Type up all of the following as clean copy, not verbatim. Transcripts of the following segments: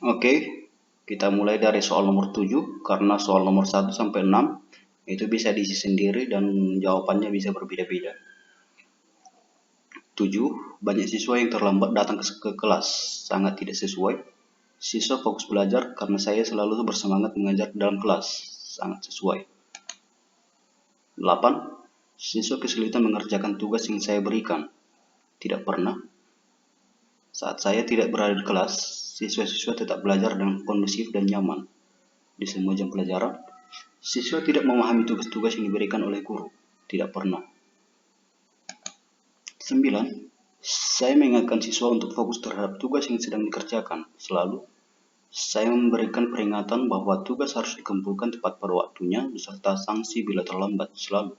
Oke, kita mulai dari soal nomor 7, karena soal nomor 1 sampai 6 itu bisa diisi sendiri dan jawabannya bisa berbeda-beda. 7. Banyak siswa yang terlambat datang ke kelas. Sangat tidak sesuai. Siswa fokus belajar karena saya selalu bersemangat mengajar dalam kelas. Sangat sesuai. 8. Siswa kesulitan mengerjakan tugas yang saya berikan. Tidak pernah. Saat saya tidak berada di kelas, siswa-siswa tetap belajar dengan kondusif dan nyaman. Di semua jam pelajaran, siswa tidak memahami tugas-tugas yang diberikan oleh guru. Tidak pernah. 9. Saya mengingatkan siswa untuk fokus terhadap tugas yang sedang dikerjakan. Selalu. Saya memberikan peringatan bahwa tugas harus dikumpulkan tepat pada waktunya beserta sanksi bila terlambat. Selalu.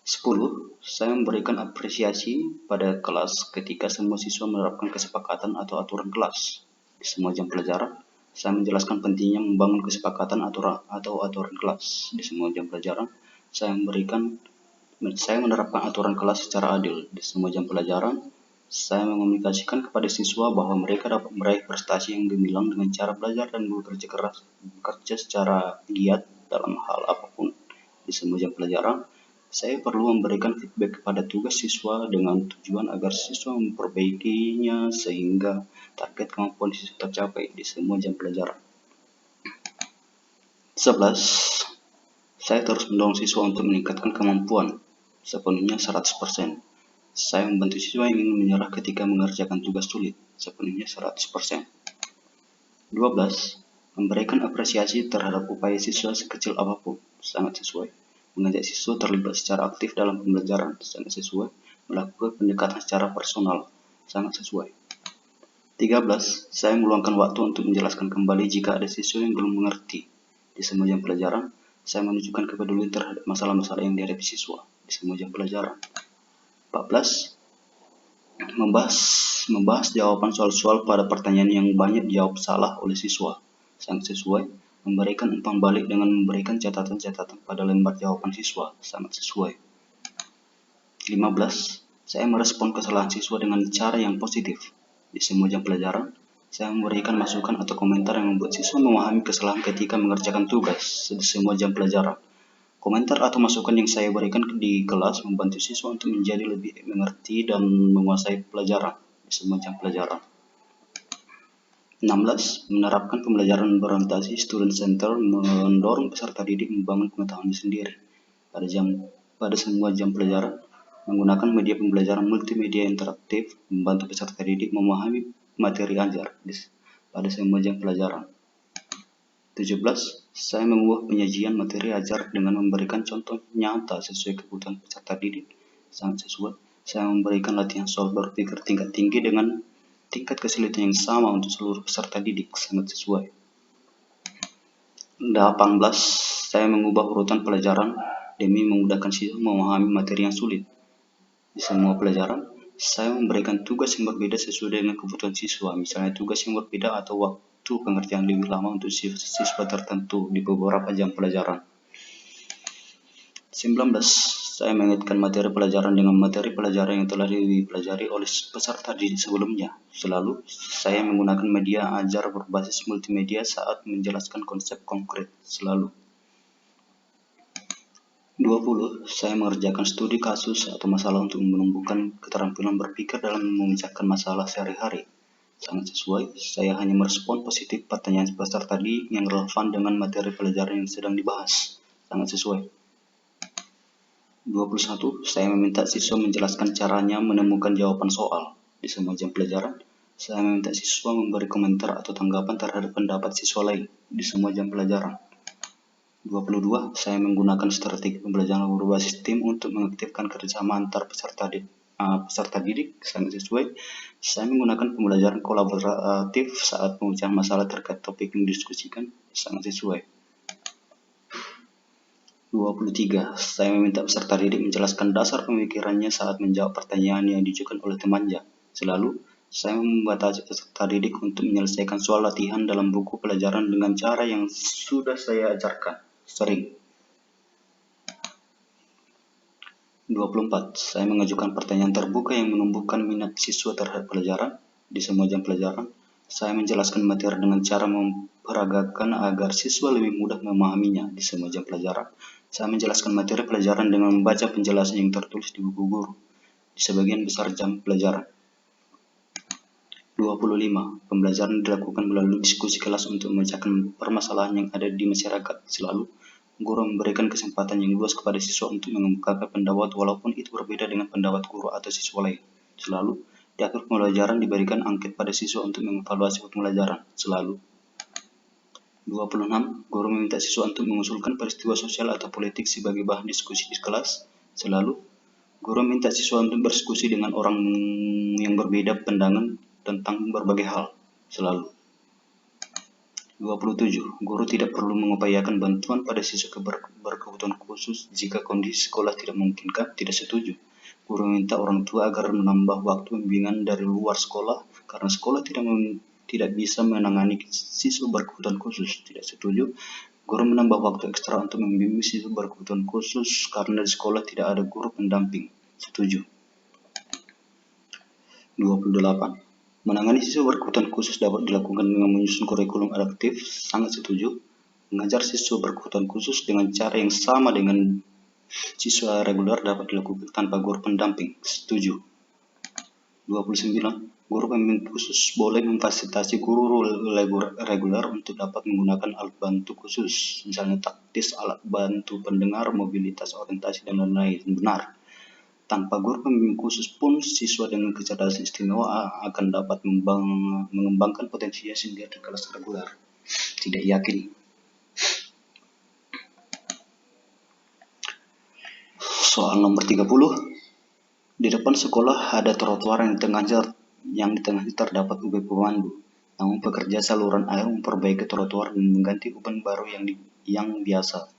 10. Saya memberikan apresiasi pada kelas ketika semua siswa menerapkan kesepakatan atau aturan kelas. Di semua jam pelajaran, saya menjelaskan pentingnya membangun kesepakatan atau aturan kelas. Di semua jam pelajaran, saya menerapkan aturan kelas secara adil. Di semua jam pelajaran, saya mengomunikasikan kepada siswa bahwa mereka dapat meraih prestasi yang gemilang dengan cara belajar dan bekerja secara giat dalam hal apapun. Di semua jam pelajaran, saya perlu memberikan feedback kepada tugas siswa dengan tujuan agar siswa memperbaikinya sehingga target kemampuan siswa tercapai di semua jam pelajaran. 11. Saya terus mendorong siswa untuk meningkatkan kemampuan sepenuhnya 100%. Saya membantu siswa yang ingin menyerah ketika mengerjakan tugas sulit sepenuhnya 100%. 12. Memberikan apresiasi terhadap upaya siswa sekecil apapun. Sangat sesuai. Mengajak siswa terlibat secara aktif dalam pembelajaran. Sangat sesuai. Melakukan pendekatan secara personal. Sangat sesuai. 13. Saya meluangkan waktu untuk menjelaskan kembali jika ada siswa yang belum mengerti. Di semua jam pelajaran, saya menunjukkan kepedulian terhadap masalah-masalah yang dihadapi siswa. Di semua jam pelajaran. 14. Membahas jawaban soal-soal pada pertanyaan yang banyak dijawab salah oleh siswa. Sangat sesuai. Memberikan umpan balik dengan memberikan catatan-catatan pada lembar jawaban siswa. Sangat sesuai. 15. Saya merespon kesalahan siswa dengan cara yang positif. Di semua jam pelajaran, saya memberikan masukan atau komentar yang membuat siswa memahami kesalahan ketika mengerjakan tugas. Di semua jam pelajaran, komentar atau masukan yang saya berikan di kelas membantu siswa untuk menjadi lebih mengerti dan menguasai pelajaran di semua jam pelajaran. 16. Menerapkan pembelajaran berorientasi student center mendorong peserta didik membangun pengetahuan sendiri. Pada semua jam pelajaran, menggunakan media pembelajaran multimedia interaktif membantu peserta didik memahami materi ajar pada semua jam pelajaran. 17. Saya mengubah penyajian materi ajar dengan memberikan contoh nyata sesuai kebutuhan peserta didik. Sangat sesuai. Saya memberikan latihan soal berpikir tingkat tinggi dengan tingkat kesulitan yang sama untuk seluruh peserta didik. Sangat sesuai. 18. Saya mengubah urutan pelajaran demi memudahkan siswa memahami materi yang sulit. Di semua pelajaran, saya memberikan tugas yang berbeda sesuai dengan kebutuhan siswa, misalnya tugas yang berbeda atau waktu pengerjaan lebih lama untuk siswa tertentu di beberapa jam pelajaran. 19. Saya mengaitkan materi pelajaran dengan materi pelajaran yang telah dipelajari oleh peserta didik sebelumnya. Selalu, saya menggunakan media ajar berbasis multimedia saat menjelaskan konsep konkret. Selalu. 20. Saya mengerjakan studi kasus atau masalah untuk menumbuhkan keterampilan berpikir dalam memecahkan masalah sehari-hari. Sangat sesuai. Saya hanya merespon positif pertanyaan peserta didik yang relevan dengan materi pelajaran yang sedang dibahas. Sangat sesuai. 21. Saya meminta siswa menjelaskan caranya menemukan jawaban soal. Di semua jam pelajaran, saya meminta siswa memberi komentar atau tanggapan terhadap pendapat siswa lain. Di semua jam pelajaran. 22. Saya menggunakan strategi pembelajaran berbasis tim untuk mengaktifkan kerjasama antar peserta didik. Sangat sesuai. Saya menggunakan pembelajaran kolaboratif saat pemecahan masalah terkait topik yang didiskusikan. Sangat sesuai. 23. Saya meminta peserta didik menjelaskan dasar pemikirannya saat menjawab pertanyaan yang diajukan oleh temannya. Selalu, saya membatasi peserta didik untuk menyelesaikan soal latihan dalam buku pelajaran dengan cara yang sudah saya ajarkan. Sering. 24. Saya mengajukan pertanyaan terbuka yang menumbuhkan minat siswa terhadap pelajaran. Di semua jam pelajaran, Saya menjelaskan materi dengan cara memperagakan agar siswa lebih mudah memahaminya di semua jam pelajaran. Saya menjelaskan materi pelajaran dengan membaca penjelasan yang tertulis di buku guru di sebagian besar jam pelajaran. 25. Pembelajaran dilakukan melalui diskusi kelas untuk memecahkan permasalahan yang ada di masyarakat. Selalu, guru memberikan kesempatan yang luas kepada siswa untuk mengungkapkan pendapat walaupun itu berbeda dengan pendapat guru atau siswa lain. Selalu, di akhir pembelajaran diberikan angket pada siswa untuk mengevaluasi pembelajaran. Selalu. 26. Guru meminta siswa untuk mengusulkan peristiwa sosial atau politik sebagai bahan diskusi di kelas. Selalu, guru meminta siswa untuk berdiskusi dengan orang yang berbeda pandangan tentang berbagai hal. Selalu. 27. Guru tidak perlu mengupayakan bantuan pada siswa berkebutuhan khusus jika kondisi sekolah tidak memungkinkan. Tidak setuju. Guru meminta orang tua agar menambah waktu bimbingan dari luar sekolah karena sekolah tidak bisa menangani siswa berkebutuhan khusus. Tidak setuju. Guru menambah waktu ekstra untuk membimbing siswa berkebutuhan khusus karena di sekolah tidak ada guru pendamping. Setuju. 28. Menangani siswa berkebutuhan khusus dapat dilakukan dengan menyusun kurikulum adaptif. Sangat setuju. Mengajar siswa berkebutuhan khusus dengan cara yang sama dengan siswa reguler dapat dilakukan tanpa guru pendamping. Setuju. 29. Guru pembimbing khusus boleh memfasilitasi guru reguler untuk dapat menggunakan alat bantu khusus, misalnya taktis, alat bantu pendengar, mobilitas, orientasi, dan lain-lain. Benar. Tanpa guru pembimbing khusus pun, siswa dengan kecerdasan istimewa akan dapat mengembangkan potensinya sendiri di kelas reguler. Tidak yakin. Soal nomor 30. Di depan sekolah ada trotoar yang di tengahnya terdapat ubin pemandu. Namun pekerja saluran air memperbaiki trotoar dan mengganti ubin baru yang biasa.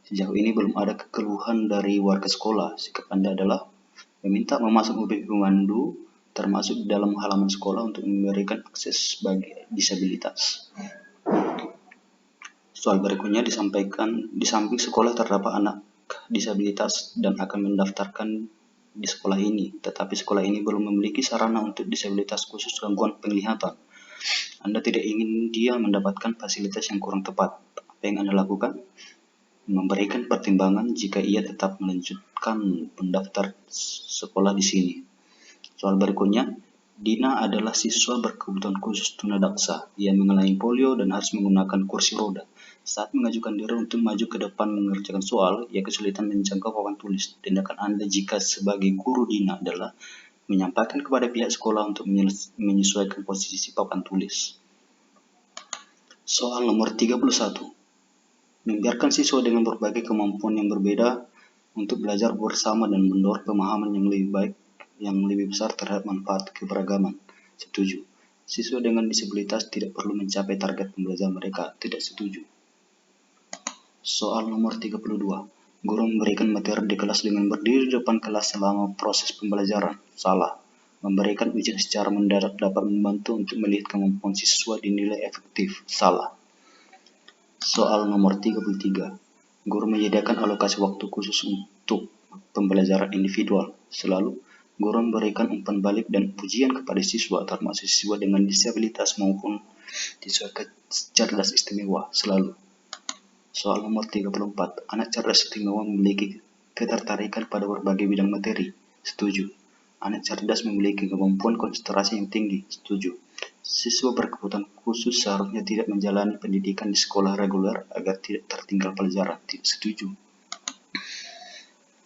Sejauh ini belum ada keluhan dari warga sekolah. Sikap Anda adalah meminta memasang ubin pemandu termasuk di dalam halaman sekolah untuk memberikan akses bagi disabilitas. Soal berikutnya disampaikan di samping sekolah terdapat anak disabilitas dan akan mendaftarkan di sekolah ini, tetapi sekolah ini belum memiliki sarana untuk disabilitas khusus gangguan penglihatan. Anda tidak ingin dia mendapatkan fasilitas yang kurang tepat. Apa yang Anda lakukan? Memberikan pertimbangan jika ia tetap melanjutkan mendaftar sekolah di sini. Soal berikutnya, Dina adalah siswa berkebutuhan khusus tunadaksa. Ia mengalami polio dan harus menggunakan kursi roda. Saat mengajukan diri untuk maju ke depan mengerjakan soal, ia kesulitan menjangkau papan tulis. Tindakan Anda jika sebagai guru Dina adalah menyampaikan kepada pihak sekolah untuk menyesuaikan posisi papan tulis. Soal nomor 31. Membiarkan siswa dengan berbagai kemampuan yang berbeda untuk belajar bersama dan mendorong pemahaman yang lebih besar terhadap manfaat keberagaman. Setuju. Siswa dengan disabilitas tidak perlu mencapai target pembelajaran mereka. Tidak setuju. Soal nomor 32. Guru memberikan materi di kelas dengan berdiri di depan kelas selama proses pembelajaran. Salah. Memberikan ujian secara mendadak dapat membantu untuk melihat kemampuan siswa dinilai efektif. Salah. Soal nomor 33. Guru menyediakan alokasi waktu khusus untuk pembelajaran individual. Selalu, guru memberikan umpan balik dan pujian kepada siswa, termasuk siswa dengan disabilitas maupun siswa cerdas istimewa. Selalu. Soal nomor 34. Anak cerdas istimewa memiliki ketertarikan pada berbagai bidang materi. Setuju. Anak cerdas memiliki kemampuan konsentrasi yang tinggi. Setuju. Siswa berkebutuhan khusus seharusnya tidak menjalani pendidikan di sekolah reguler agar tidak tertinggal pelajaran. Tidak setuju.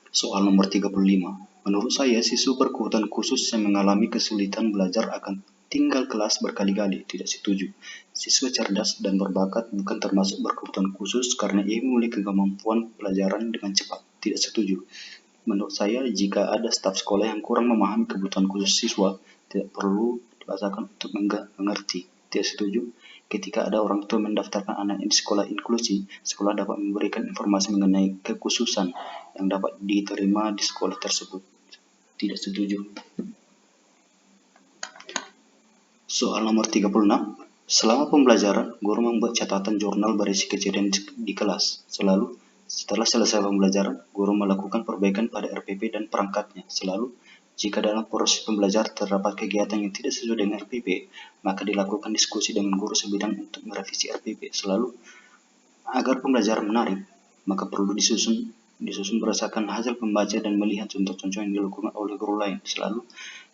Soal nomor 35. Menurut saya, siswa berkebutuhan khusus yang mengalami kesulitan belajar akan tinggal kelas berkali-kali. Tidak setuju. Siswa cerdas dan berbakat bukan termasuk berkebutuhan khusus karena ia memiliki kemampuan pelajaran dengan cepat. Tidak setuju. Menurut saya, jika ada staf sekolah yang kurang memahami kebutuhan khusus siswa, tidak perlu dipaksakan untuk mengerti. Tidak setuju. Ketika ada orang tua mendaftarkan anaknya di sekolah inklusi, sekolah dapat memberikan informasi mengenai kekhususan yang dapat diterima di sekolah tersebut. Tidak setuju. Soal nomor 36. Selama pembelajaran, guru membuat catatan jurnal berisi kejadian di kelas. Selalu, setelah selesai pembelajaran, guru melakukan perbaikan pada RPP dan perangkatnya. Selalu, Jika dalam proses pembelajaran terdapat kegiatan yang tidak sesuai dengan RPP, maka dilakukan diskusi dengan guru sebidang untuk merevisi RPP. Selalu, agar pembelajaran menarik, maka perlu disusun berdasarkan hasil membaca dan melihat contoh-contoh yang dilakukan oleh guru lain. Selalu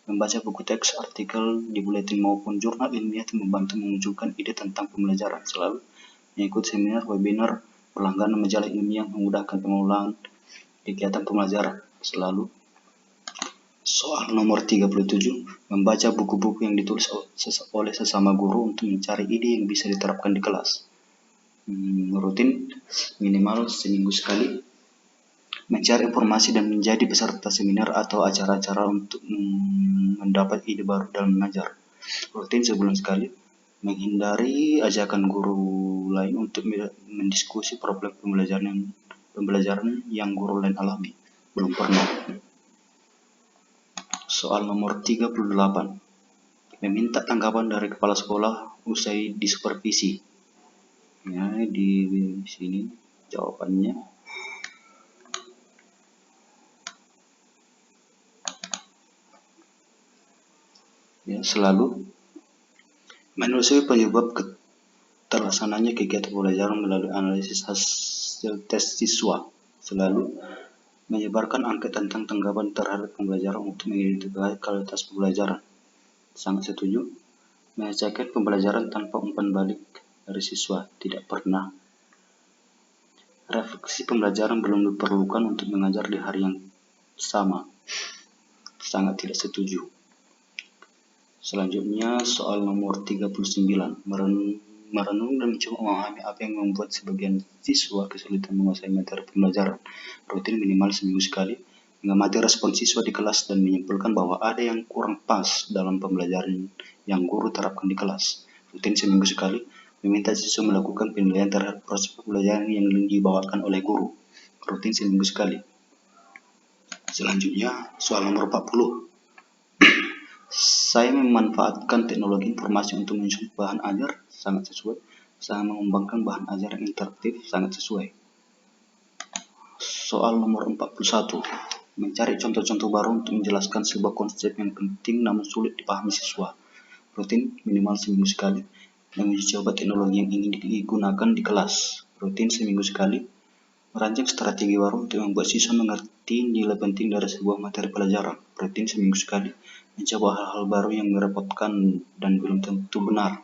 membaca buku teks, artikel di buletin maupun jurnal ilmiah yang membantu memunculkan ide tentang pembelajaran. Selalu mengikuti seminar, webinar, berlangganan majalah ilmiah memudahkan pengelolaan kegiatan pembelajaran. Selalu soal nomor 37, membaca buku-buku yang ditulis oleh sesama guru untuk mencari ide yang bisa diterapkan di kelas. Rutin minimal seminggu sekali mencari informasi dan menjadi peserta seminar atau acara-acara untuk mendapat ide baru dalam mengajar. Rutin sebulan sekali menghindari ajakan guru lain untuk mendiskusi problem pembelajaran yang guru lain alami. Belum pernah. Soal nomor 38. Meminta tanggapan dari kepala sekolah usai disupervisi. Ya, di sini jawabannya. Ya, selalu menelusuri penyebab terlaksananya kegiatan pembelajaran melalui analisis hasil tes siswa. Selalu menyebarkan angket tentang tanggapan terhadap pembelajaran untuk mengidentifikasi kualitas pembelajaran. Sangat setuju. Mengecekkan pembelajaran tanpa umpan balik dari siswa. Tidak pernah. Refleksi pembelajaran belum diperlukan untuk mengajar di hari yang sama. Sangat tidak setuju. Selanjutnya soal nomor 39. Merenung dan mencoba memahami apa yang membuat sebagian siswa kesulitan menguasai materi pembelajaran. Rutin minimal seminggu sekali. Mengamati respon siswa di kelas dan menyimpulkan bahwa ada yang kurang pas dalam pembelajaran yang guru terapkan di kelas. Rutin seminggu sekali. Meminta siswa melakukan penilaian terhadap proses pembelajaran yang dibawakan oleh guru. Rutin seminggu sekali. Selanjutnya soal nomor 40. Saya memanfaatkan teknologi informasi untuk menyusun bahan ajar, sangat sesuai. Saya mengembangkan bahan ajar yang interaktif, sangat sesuai. Soal nomor 41. Mencari contoh-contoh baru untuk menjelaskan sebuah konsep yang penting namun sulit dipahami siswa. Rutin minimal seminggu sekali. Menguji coba teknologi yang ingin digunakan di kelas. Rutin seminggu sekali. Merancang strategi baru untuk membuat siswa mengerti nilai penting dari sebuah materi pelajaran. Rutin seminggu sekali. Mencoba hal-hal baru yang merepotkan dan belum tentu benar.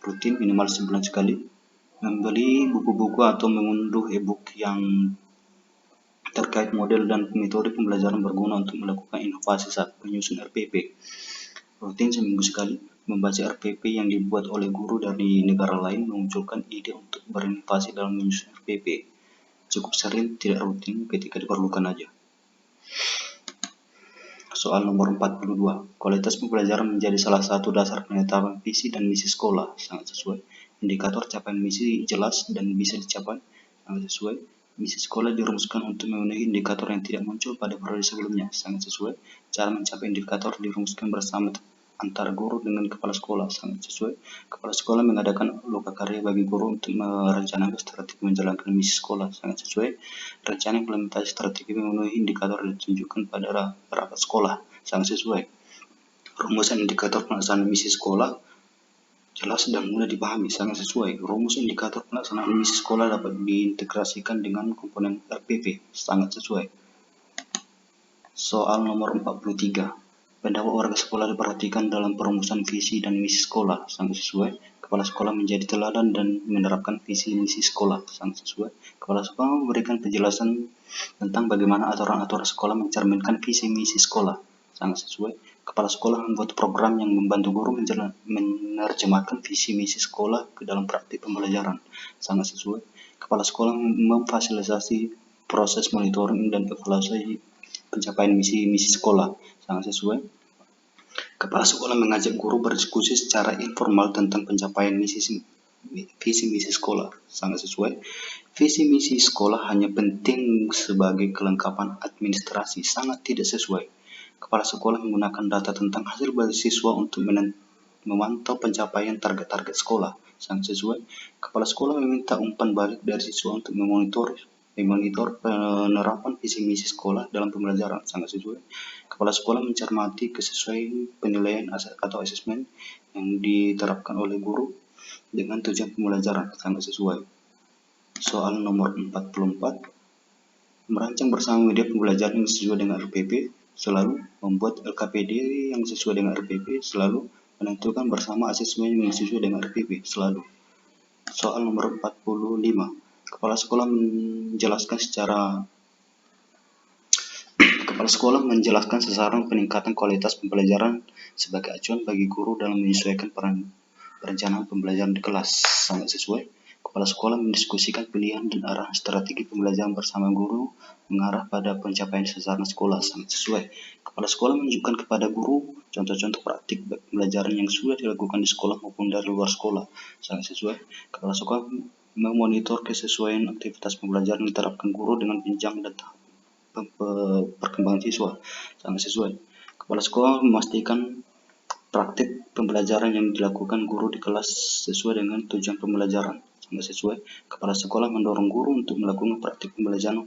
Rutin minimal sebulan sekali. Membeli buku-buku atau mengunduh e-book yang terkait model dan metode pembelajaran berguna untuk melakukan inovasi saat menyusun RPP. Rutin seminggu sekali. Membaca RPP yang dibuat oleh guru dari negara lain memunculkan ide untuk berinovasi dalam menyusun RPP. Cukup sering, tidak rutin ketika diperlukan aja. Soal nomor 42. Kualitas pembelajaran menjadi salah satu dasar penetapan visi dan misi sekolah. Sangat sesuai. Indikator capaian misi jelas dan bisa dicapai. Sangat sesuai. Misi sekolah dirumuskan untuk memenuhi indikator yang tidak muncul pada periode sebelumnya. Sangat sesuai. Cara mencapai indikator dirumuskan bersama antara guru dengan kepala sekolah. Sangat sesuai. Kepala sekolah mengadakan lokakarya bagi guru untuk merencanakan strategi menjalankan misi sekolah. Sangat sesuai. Rencana implementasi strategi memenuhi indikator yang ditunjukkan pada rapat sekolah. Sangat sesuai. Rumusan indikator pelaksanaan misi sekolah jelas dan mudah dipahami. Sangat sesuai. Rumus indikator pelaksanaan misi sekolah dapat diintegrasikan dengan komponen RPP. Sangat sesuai. Soal nomor 43. Pendapat warga sekolah diperhatikan dalam perumusan visi dan misi sekolah. Sangat sesuai. Kepala sekolah menjadi teladan dan menerapkan visi misi sekolah. Sangat sesuai. Kepala sekolah memberikan penjelasan tentang bagaimana aturan-aturan sekolah mencerminkan visi misi sekolah. Sangat sesuai. Kepala sekolah membuat program yang membantu guru menerjemahkan visi misi sekolah ke dalam praktik pembelajaran. Sangat sesuai. Kepala sekolah memfasilitasi proses monitoring dan evaluasi pencapaian misi sekolah. Sangat sesuai. Kepala sekolah mengajak guru berdiskusi secara informal tentang pencapaian visi misi sekolah. Sangat sesuai. Visi misi sekolah hanya penting sebagai kelengkapan administrasi. Sangat tidak sesuai. Kepala sekolah menggunakan data tentang hasil bagi siswa untuk memantau pencapaian target-target sekolah. Sangat sesuai. Kepala sekolah meminta umpan balik dari siswa untuk memonitor memonitor penerapan visi misi sekolah dalam pembelajaran, sangat sesuai. Kepala sekolah mencermati kesesuaian penilaian atau asesmen yang diterapkan oleh guru dengan tujuan pembelajaran, sangat sesuai. Soal nomor 44, merancang bersama media pembelajaran yang sesuai dengan RPP, selalu membuat LKPD yang sesuai dengan RPP, selalu menentukan bersama asesmen yang sesuai dengan RPP, selalu. Soal nomor 45, Kepala sekolah menjelaskan sasaran peningkatan kualitas pembelajaran sebagai acuan bagi guru dalam menyesuaikan perencanaan pembelajaran di kelas, sangat sesuai. Kepala sekolah mendiskusikan pilihan dan arah strategi pembelajaran bersama guru mengarah pada pencapaian sasaran sekolah, sangat sesuai. Kepala sekolah menunjukkan kepada guru contoh-contoh praktik pembelajaran yang sudah dilakukan di sekolah maupun dari luar sekolah, sangat sesuai. Kepala sekolah memonitor kesesuaian aktivitas pembelajaran yang diterapkan guru dengan jenjang dan tahap perkembangan siswa, sangat sesuai. Kepala sekolah memastikan praktik pembelajaran yang dilakukan guru di kelas sesuai dengan tujuan pembelajaran, sangat sesuai. Kepala sekolah mendorong guru untuk melakukan praktik pembelajaran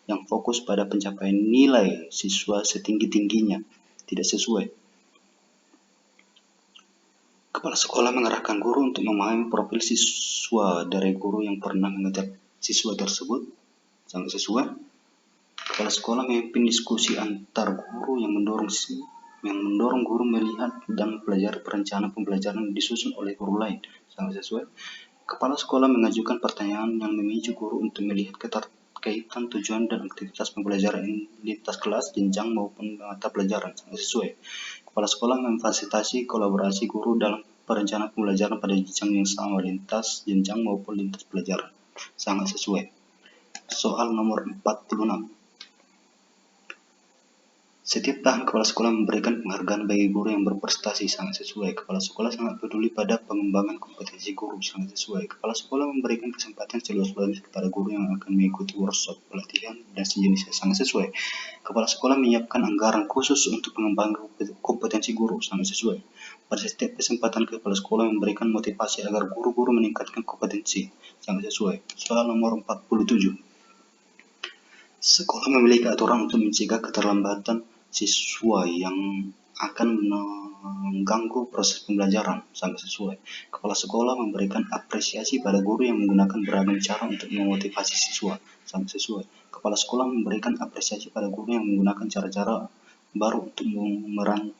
yang fokus pada pencapaian nilai siswa setinggi-tingginya, tidak sesuai. Kepala sekolah mengarahkan guru untuk memahami profil siswa dari guru yang pernah mengajar siswa tersebut, sangat sesuai. Kepala sekolah memimpin diskusi antar guru yang mendorong guru melihat dan mempelajari perencanaan pembelajaran yang disusun oleh guru lain, sangat sesuai. Kepala sekolah mengajukan pertanyaan yang memicu guru untuk melihat keterkaitan tujuan dan aktivitas pembelajaran lintas kelas, jenjang maupun mata pelajaran, sangat sesuai. Kepala sekolah memfasilitasi kolaborasi guru dalam perencanaan pembelajaran pada jenjang yang sama, lintas jenjang maupun lintas pelajaran, sangat sesuai. Soal nomor 46. Setiap tahun kepala sekolah memberikan penghargaan bagi guru yang berprestasi, sangat sesuai. Kepala sekolah sangat peduli pada pengembangan kompetensi guru, sangat sesuai. Kepala sekolah memberikan kesempatan seluas-luasnya kepada guru yang akan mengikuti workshop, pelatihan, dan sejenisnya, sangat sesuai. Kepala sekolah menyiapkan anggaran khusus untuk pengembangan kompetensi guru, sangat sesuai. Pada setiap kesempatan kepala sekolah memberikan motivasi agar guru-guru meningkatkan kompetensi, sangat sesuai. Soal nomor 47. Sekolah memiliki aturan untuk mencegah keterlambatan siswa yang akan mengganggu proses pembelajaran, sangat sesuai. Kepala sekolah memberikan apresiasi pada guru yang menggunakan beragam cara untuk memotivasi siswa, sangat sesuai. Kepala sekolah memberikan apresiasi pada guru yang menggunakan cara-cara baru untuk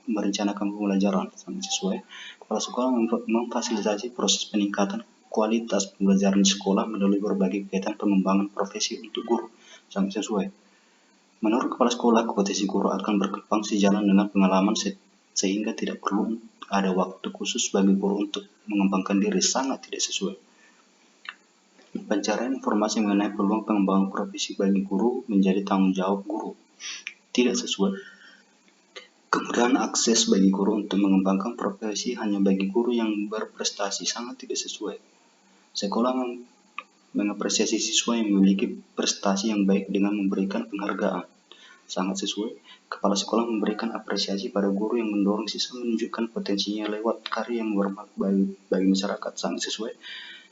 merencanakan pembelajaran, sangat sesuai. Kepala sekolah memfasilitasi proses peningkatan kualitas pembelajaran di sekolah melalui berbagai kegiatan pengembangan profesi untuk guru, sangat sesuai. Menurut kepala sekolah, kompetensi guru akan berkembang sejalan dengan pengalaman sehingga tidak perlu ada waktu khusus bagi guru untuk mengembangkan diri, sangat tidak sesuai. Pencarian informasi mengenai peluang pengembangan profesi bagi guru menjadi tanggung jawab guru, tidak sesuai. Kemudahan akses bagi guru untuk mengembangkan profesi hanya bagi guru yang berprestasi, sangat tidak sesuai. Sekolah mengapresiasi siswa yang memiliki prestasi yang baik dengan memberikan penghargaan, sangat sesuai. Kepala sekolah memberikan apresiasi pada guru yang mendorong siswa menunjukkan potensinya lewat karya yang bermanfaat bagi masyarakat, sangat sesuai.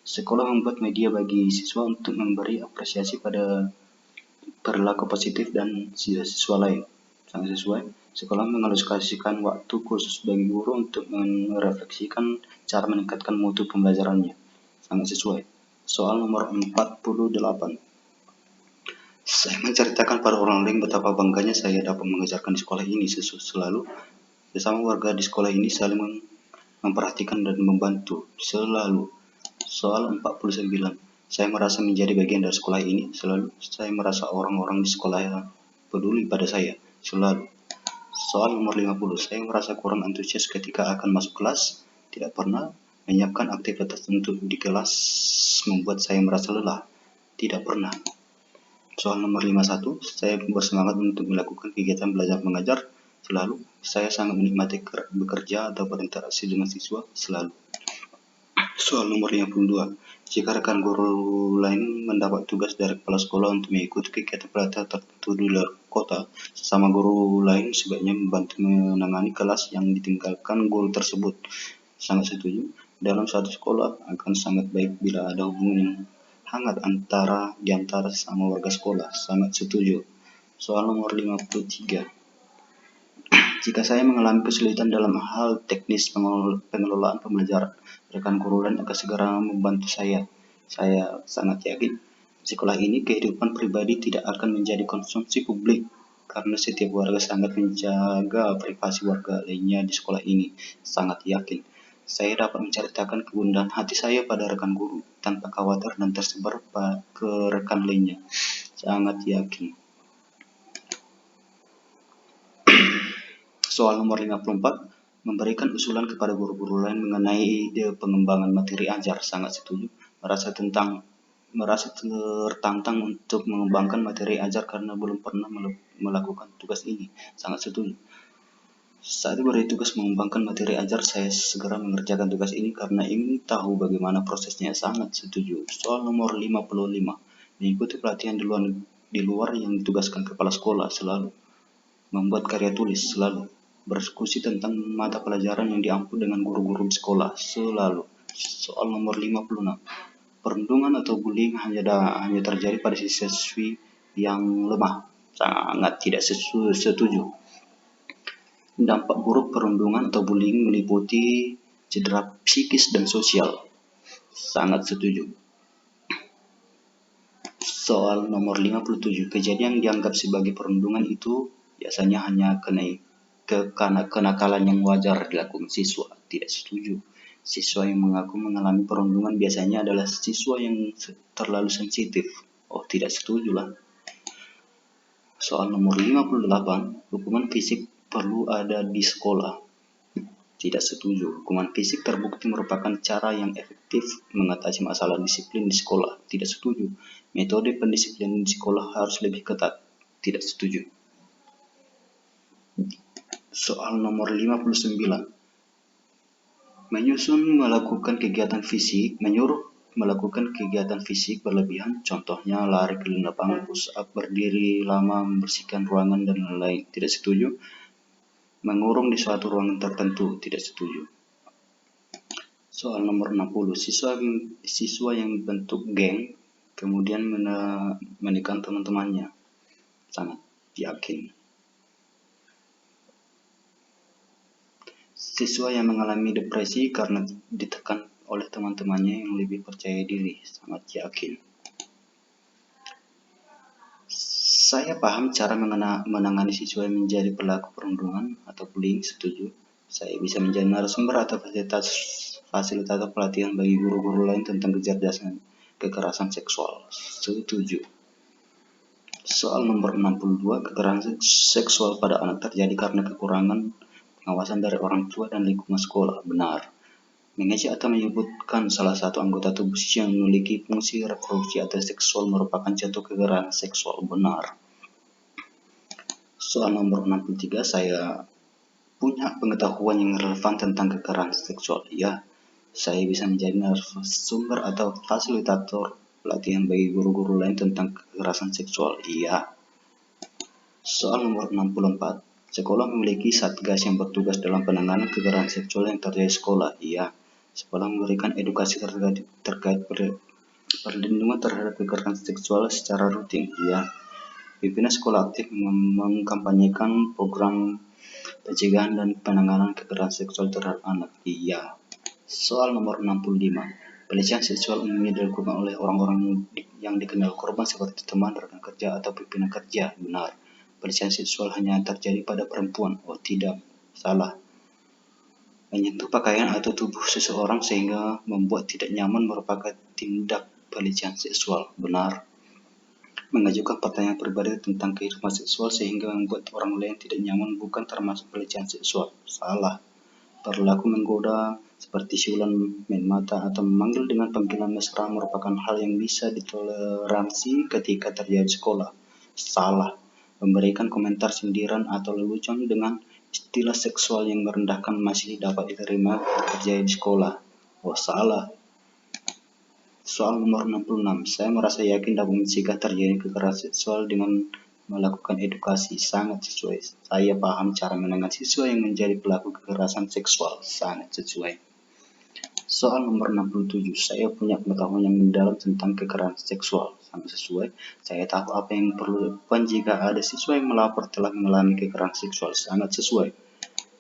Sekolah membuat media bagi siswa untuk memberi apresiasi pada perilaku positif dan siswa lain, sangat sesuai. Sekolah mengalokasikan waktu khusus bagi guru untuk merefleksikan cara meningkatkan mutu pembelajarannya, sangat sesuai. Soal nomor 48. Saya menceritakan pada orang lain betapa bangganya saya dapat mengajarkan di sekolah ini. Selalu sesama warga di sekolah ini saling memperhatikan dan membantu, selalu. Soal 49. Saya merasa menjadi bagian dari sekolah ini, selalu. Saya merasa orang-orang di sekolah yang peduli pada saya, selalu. Soal nomor 50. Saya merasa kurang antusias ketika akan masuk kelas, tidak pernah menyiapkan aktivitas untuk di kelas membuat saya merasa lelah, tidak pernah. Soal nomor 51. Saya bersemangat untuk melakukan kegiatan belajar mengajar, selalu. Saya sangat menikmati bekerja atau berinteraksi dengan siswa, selalu. Soal nomor 52. Jika rekan guru lain mendapat tugas dari kepala sekolah untuk mengikuti kegiatan pelatihan tertentu di luar kota, sesama guru lain sebaiknya membantu menangani kelas yang ditinggalkan guru tersebut, sangat setuju. Dalam satu sekolah akan sangat baik bila ada hubungan yang hangat di antara sesama warga sekolah. Sangat setuju. Soal nomor 53. Jika saya mengalami kesulitan dalam hal teknis pengelolaan pembelajaran, rekan guru lain akan segera membantu saya. Saya sangat yakin sekolah ini kehidupan pribadi tidak akan menjadi konsumsi publik karena setiap warga sangat menjaga privasi warga lainnya di sekolah ini. Sangat yakin saya dapat menceritakan kegundahan hati saya pada rekan guru tanpa khawatir dan tersebar ke rekan lainnya. Sangat yakin. Soal nomor 54, memberikan usulan kepada guru-guru lain mengenai ide pengembangan materi ajar. Sangat setuju. Merasa tertantang untuk mengembangkan materi ajar karena belum pernah melakukan tugas ini. Sangat setuju. Saat diberi tugas mengembangkan materi ajar, saya segera mengerjakan tugas ini karena ingin tahu bagaimana prosesnya. Sangat setuju. Soal nomor 55, mengikuti pelatihan di luar yang ditugaskan kepala sekolah selalu. Membuat karya tulis selalu. Berdiskusi tentang mata pelajaran yang diampu dengan guru-guru di sekolah selalu. Soal nomor 56, perundungan atau bullying hanya terjadi pada siswi yang lemah. Sangat tidak setuju. Dampak buruk perundungan atau bullying meliputi cedera psikis dan sosial. Sangat setuju. Soal nomor 57, kejadian yang dianggap sebagai perundungan itu biasanya hanya kenakalan yang wajar dilakukan siswa. Tidak setuju. Siswa yang mengaku mengalami perundungan biasanya adalah siswa yang terlalu sensitif. Oh, tidak setuju lah. Soal nomor 58, hukuman fisik perlu ada di sekolah. Tidak setuju. Hukuman fisik terbukti merupakan cara yang efektif mengatasi masalah disiplin di sekolah. Tidak setuju. Metode pendisiplinan di sekolah harus lebih ketat. Tidak setuju. Soal nomor 59. Menyuruh melakukan kegiatan fisik berlebihan, contohnya lari keliling lapangan, push up, berdiri lama, membersihkan ruangan, dan lain-lain. Tidak setuju. Mengurung di suatu ruangan tertentu. Tidak setuju. Soal nomor 60. Siswa yang bentuk geng kemudian menikam teman-temannya. Sangat yakin. Siswa yang mengalami depresi karena ditekan oleh teman-temannya yang lebih percaya diri. Sangat yakin. Saya paham cara menangani siswa yang menjadi pelaku perundungan atau bullying. Setuju. Saya bisa menjadi narasumber atau fasilitator pelatihan bagi guru-guru lain tentang kecerdasan kekerasan seksual. Setuju. Soal nomor 62, kekerasan seksual pada anak terjadi karena kekurangan pengawasan dari orang tua dan lingkungan sekolah. Benar. Mengejek atau menyebutkan salah satu anggota tubuh yang memiliki fungsi reproduksi atau seksual merupakan contoh kekerasan seksual. Benar. Soal nomor 63, saya punya pengetahuan yang relevan tentang kekerasan seksual. Ya, saya bisa menjadi narasumber atau fasilitator pelatihan bagi guru-guru lain tentang kekerasan seksual. Iya. Soal nomor 64, sekolah memiliki satgas yang bertugas dalam penanganan kekerasan seksual yang terjadi di sekolah. Iya. Sekolah memberikan edukasi terkait perlindungan terhadap kekerasan seksual secara rutin. Iya. Pimpinan sekolah aktif mengkampanyekan program pencegahan dan penanganan kekerasan seksual terhadap anak. Iya. Soal nomor 65. Pelecehan seksual umumnya dilakukan oleh orang-orang yang dikenal korban seperti teman, rekan kerja, atau pimpinan kerja. Benar. Pelecehan seksual hanya terjadi pada perempuan. Oh, tidak. Salah. Menyentuh pakaian atau tubuh seseorang sehingga membuat tidak nyaman merupakan tindak pelecehan seksual. Benar. Mengajukan pertanyaan pribadi tentang kehidupan seksual sehingga membuat orang lain tidak nyaman bukan termasuk pelecehan seksual. Salah. Perilaku menggoda seperti siulan, main mata, atau memanggil dengan panggilan mesra merupakan hal yang bisa ditoleransi ketika terjadi di sekolah. Salah. Memberikan komentar sindiran atau lelucon dengan istilah seksual yang merendahkan masih dapat diterima terjadi di sekolah. Oh, salah. Soal nomor 66, saya merasa yakin dapat mencegah terjadi kekerasan seksual dengan melakukan edukasi. Sangat sesuai. Saya paham cara menangani siswa yang menjadi pelaku kekerasan seksual. Sangat sesuai. Soal nomor 67, saya punya pengetahuan yang mendalam tentang kekerasan seksual. Sangat sesuai. Saya tahu apa yang perlu dilakukan jika ada siswa yang melapor telah mengalami kekerasan seksual. Sangat sesuai.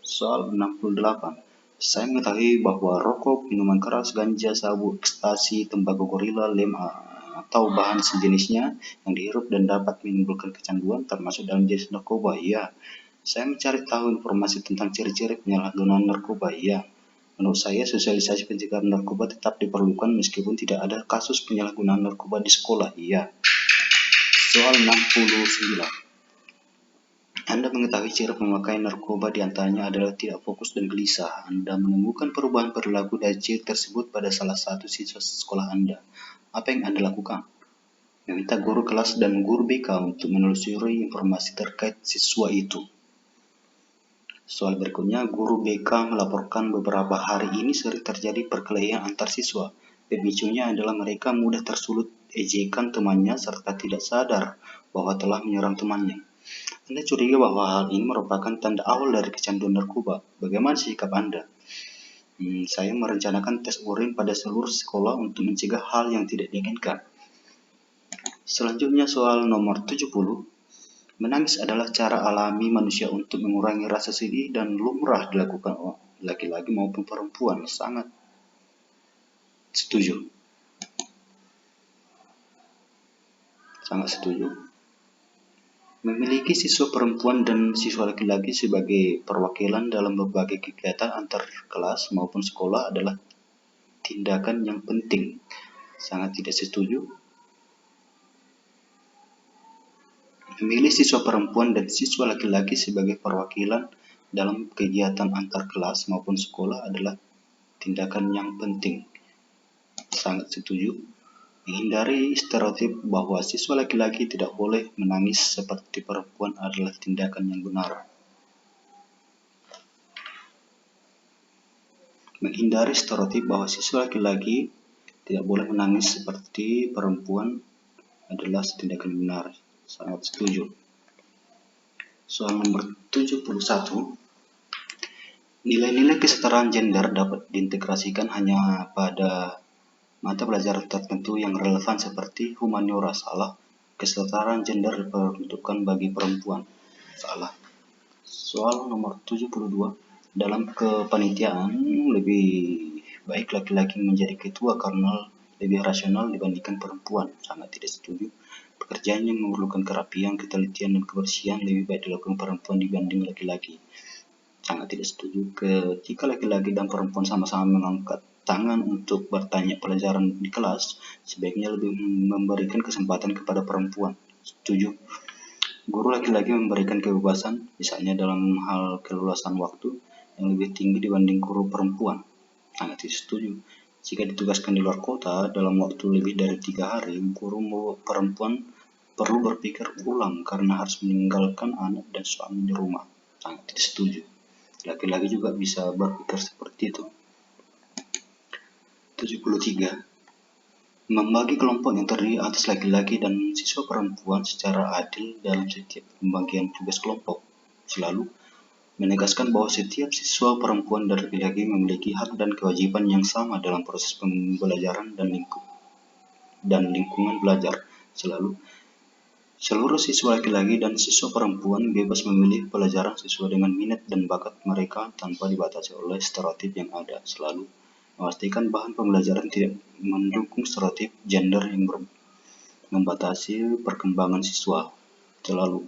Soal 68. Saya mengetahui bahwa rokok, minuman keras, ganja, sabu, ekstasi, tembakau gorila, lem, atau bahan sejenisnya yang dihirup dan dapat menimbulkan kecanduan termasuk dalam jenis narkoba. Iya. Saya mencari tahu informasi tentang ciri-ciri penyalahgunaan narkoba. Iya. Menurut saya, sosialisasi pencegahan narkoba tetap diperlukan meskipun tidak ada kasus penyalahgunaan narkoba di sekolah. Iya. Soal 69. Anda mengetahui ciri pemakai narkoba diantaranya adalah tidak fokus dan gelisah. Anda menemukan perubahan perilaku dari ciri tersebut pada salah satu siswa sekolah Anda. Apa yang Anda lakukan? Meminta guru kelas dan guru BK untuk menelusuri informasi terkait siswa itu. Soal berikutnya, guru BK melaporkan beberapa hari ini sering terjadi perkelahian antar siswa. Pemicunya adalah mereka mudah tersulut ejekan temannya serta tidak sadar bahwa telah menyerang temannya. Anda curiga bahwa hal ini merupakan tanda awal dari kecanduan narkoba. Bagaimana sikap Anda? Saya merencanakan tes urin pada seluruh sekolah untuk mencegah hal yang tidak diinginkan. Selanjutnya soal nomor 70. Menangis adalah cara alami manusia untuk mengurangi rasa sedih dan lumrah dilakukan laki-laki maupun perempuan. Sangat setuju. Sangat setuju. Memiliki siswa perempuan dan siswa laki-laki sebagai perwakilan dalam berbagai kegiatan antar kelas maupun sekolah adalah tindakan yang penting. Sangat tidak setuju. Memilih siswa perempuan dan siswa laki-laki sebagai perwakilan dalam kegiatan antar kelas maupun sekolah adalah tindakan yang penting. Sangat setuju. Menghindari stereotip bahwa siswa laki-laki tidak boleh menangis seperti perempuan adalah tindakan yang benar. Menghindari stereotip bahwa siswa laki-laki tidak boleh menangis seperti perempuan adalah tindakan yang benar. Sangat setuju. Soal nomor 71. Nilai-nilai kesetaraan gender dapat diintegrasikan hanya pada mata pelajaran tertentu yang relevan seperti humaniora. Salah. Kesetaraan gender diperuntukkan bagi perempuan. Salah. Soal nomor 72. Dalam kepanitiaan, lebih baik laki-laki menjadi ketua karena lebih rasional dibandingkan perempuan. Sangat tidak setuju. Pekerjaan yang memerlukan kerapian, ketelitian, dan kebersihan lebih baik dilakukan perempuan dibanding laki-laki. Sangat tidak setuju. Ketika laki-laki dan perempuan sama-sama mengangkat tangan untuk bertanya pelajaran di kelas, sebaiknya lebih memberikan kesempatan kepada perempuan. Setuju. Guru laki-laki memberikan kebebasan, misalnya dalam hal keluasan waktu, yang lebih tinggi dibanding guru perempuan. Sangat tidak setuju. Jika ditugaskan di luar kota dalam waktu lebih dari 3 hari, guru perempuan perlu berpikir ulang karena harus meninggalkan anak dan suami di rumah. Sangat tidak setuju. Laki-laki juga bisa berpikir seperti itu. 73. Membagi kelompok yang terdiri atas laki-laki dan siswa perempuan secara adil dalam setiap pembagian tugas kelompok. Selalu menegaskan bahwa setiap siswa perempuan dan laki-laki memiliki hak dan kewajiban yang sama dalam proses pembelajaran dan lingkungan belajar. Seluruh siswa laki-laki dan siswa perempuan bebas memilih pelajaran sesuai dengan minat dan bakat mereka tanpa dibatasi oleh stereotip yang ada. Selalu memastikan bahan pembelajaran tidak mendukung stereotip gender yang membatasi perkembangan siswa. Selalu.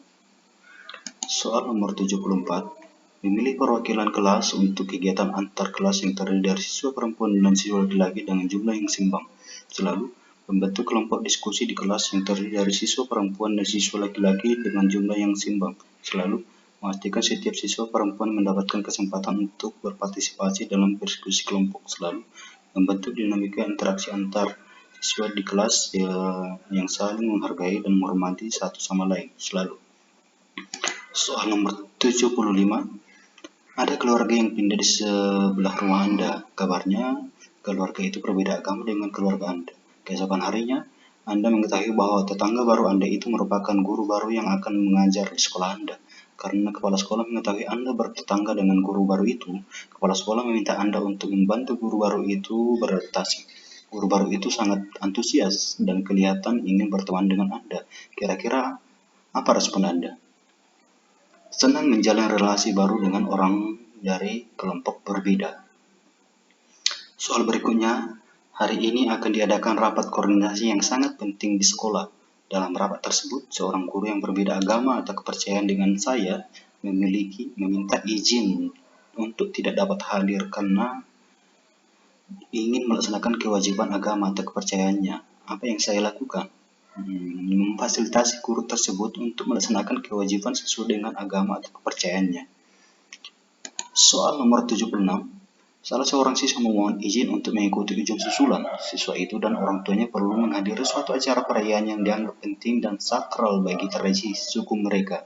Soal nomor 74. Memilih perwakilan kelas untuk kegiatan antar kelas yang terdiri dari siswa perempuan dan siswa laki-laki dengan jumlah yang seimbang. Selalu membentuk kelompok diskusi di kelas yang terdiri dari siswa perempuan dan siswa laki-laki dengan jumlah yang seimbang. Selalu memastikan setiap siswa perempuan mendapatkan kesempatan untuk berpartisipasi dalam diskusi kelompok. Selalu membentuk dinamika interaksi antar siswa di kelas yang saling menghargai dan menghormati satu sama lain. Selalu. Soal nomor 75. Ada keluarga yang pindah di sebelah rumah Anda. Kabarnya keluarga itu berbeda agama dengan keluarga Anda. Keesokan harinya, Anda mengetahui bahwa tetangga baru Anda itu merupakan guru baru yang akan mengajar di sekolah Anda. Karena kepala sekolah mengetahui Anda bertetangga dengan guru baru itu, kepala sekolah meminta Anda untuk membantu guru baru itu beradaptasi. Guru baru itu sangat antusias dan kelihatan ingin berteman dengan Anda. Kira-kira apa respon Anda? Senang menjalin relasi baru dengan orang dari kelompok berbeda. Soal berikutnya, hari ini akan diadakan rapat koordinasi yang sangat penting di sekolah. Dalam rapat tersebut, seorang guru yang berbeda agama atau kepercayaan dengan saya meminta izin untuk tidak dapat hadir karena ingin melaksanakan kewajiban agama atau kepercayaannya. Apa yang saya lakukan? Memfasilitasi guru tersebut untuk melaksanakan kewajiban sesuai dengan agama atau kepercayaannya. Soal nomor 76. Salah seorang siswa memohon izin untuk mengikuti ujian susulan. Siswa itu dan orang tuanya perlu menghadiri suatu acara perayaan yang dianggap penting dan sakral bagi tradisi suku mereka.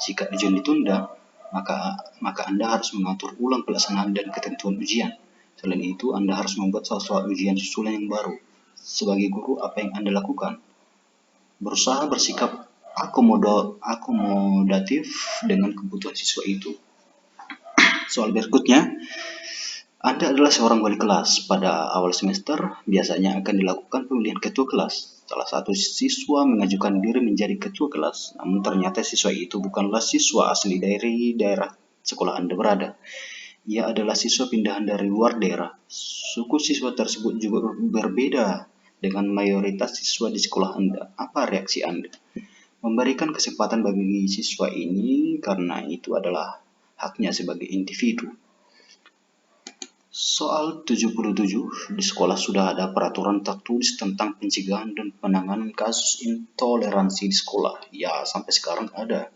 Jika ujian ditunda, maka Anda harus mengatur ulang pelaksanaan dan ketentuan ujian. Selain itu, Anda harus membuat soal ujian susulan yang baru. Sebagai guru, apa yang Anda lakukan? Berusaha bersikap akomodatif dengan kebutuhan siswa itu. Soal berikutnya, Anda adalah seorang wali kelas. Pada awal semester, biasanya akan dilakukan pemilihan ketua kelas. Salah satu siswa mengajukan diri menjadi ketua kelas, namun ternyata siswa itu bukanlah siswa asli dari daerah sekolah Anda berada. Ia adalah siswa pindahan dari luar daerah. Suku siswa tersebut juga berbeda dengan mayoritas siswa di sekolah Anda. Apa reaksi Anda? Memberikan kesempatan bagi siswa ini karena itu adalah haknya sebagai individu. Soal 77, di sekolah sudah ada peraturan tertulis tentang pencegahan dan penanganan kasus intoleransi di sekolah. Ya, sampai sekarang ada.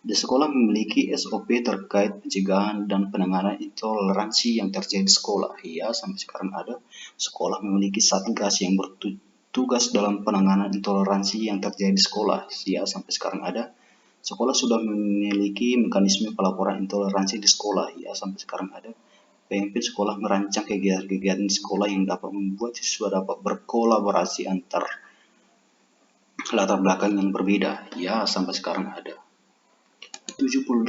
Di sekolah memiliki SOP terkait pencegahan dan penanganan intoleransi yang terjadi di sekolah. Ya, sampai sekarang ada. Sekolah memiliki satgas yang bertugas dalam penanganan intoleransi yang terjadi di sekolah. Ya, sampai sekarang ada. Sekolah sudah memiliki mekanisme pelaporan intoleransi di sekolah. Ya, sampai sekarang ada. Pemimpin sekolah merancang kegiatan-kegiatan di sekolah yang dapat membuat siswa dapat berkolaborasi antar latar belakang yang berbeda. Ya, sampai sekarang ada. 78.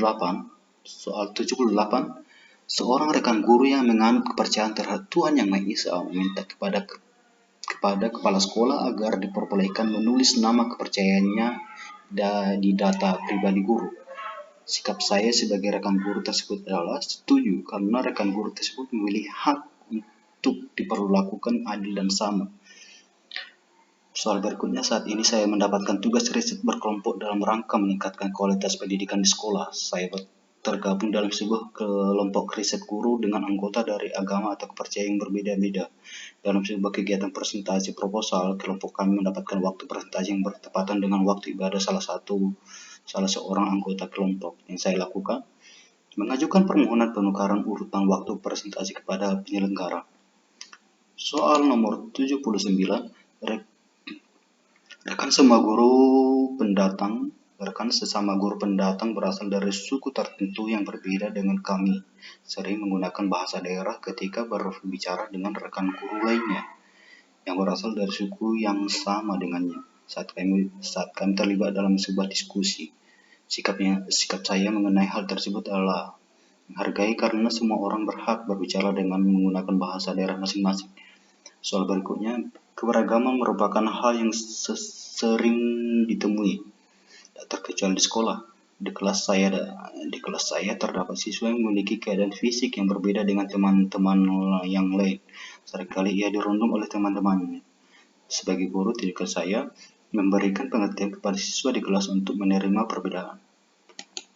Soal 78. Seorang rekan guru yang menganut kepercayaan terhadap Tuhan Yang Maha Esa meminta kepada kepala sekolah agar diperbolehkan menulis nama kepercayaannya di data pribadi guru. Sikap saya sebagai rekan guru tersebut adalah setuju karena rekan guru tersebut memiliki hak untuk diperlakukan adil dan sama. Soal berikutnya, saat ini saya mendapatkan tugas riset berkelompok dalam rangka meningkatkan kualitas pendidikan di sekolah. Saya tergabung dalam sebuah kelompok riset guru dengan anggota dari agama atau kepercayaan yang berbeda-beda. Dalam sebuah kegiatan presentasi proposal, kelompok kami mendapatkan waktu presentasi yang bertepatan dengan waktu ibadah salah seorang anggota kelompok. Yang saya lakukan, mengajukan permohonan penukaran urutan waktu presentasi kepada penyelenggara. Soal nomor 79, rekan sesama guru pendatang berasal dari suku tertentu yang berbeda dengan kami, sering menggunakan bahasa daerah ketika berbicara dengan rekan guru lainnya yang berasal dari suku yang sama dengannya. Saat kami terlibat dalam sebuah diskusi, sikap saya mengenai hal tersebut adalah menghargai karena semua orang berhak berbicara dengan menggunakan bahasa daerah masing-masing. Soal berikutnya, keberagaman merupakan hal yang sering ditemui, tak terkecuali di sekolah. Di kelas saya terdapat siswa yang memiliki keadaan fisik yang berbeda dengan teman-teman yang lain. Seringkali ia dirundung oleh teman-temannya. Sebagai guru, tugas saya memberikan pengertian kepada siswa di kelas untuk menerima perbedaan.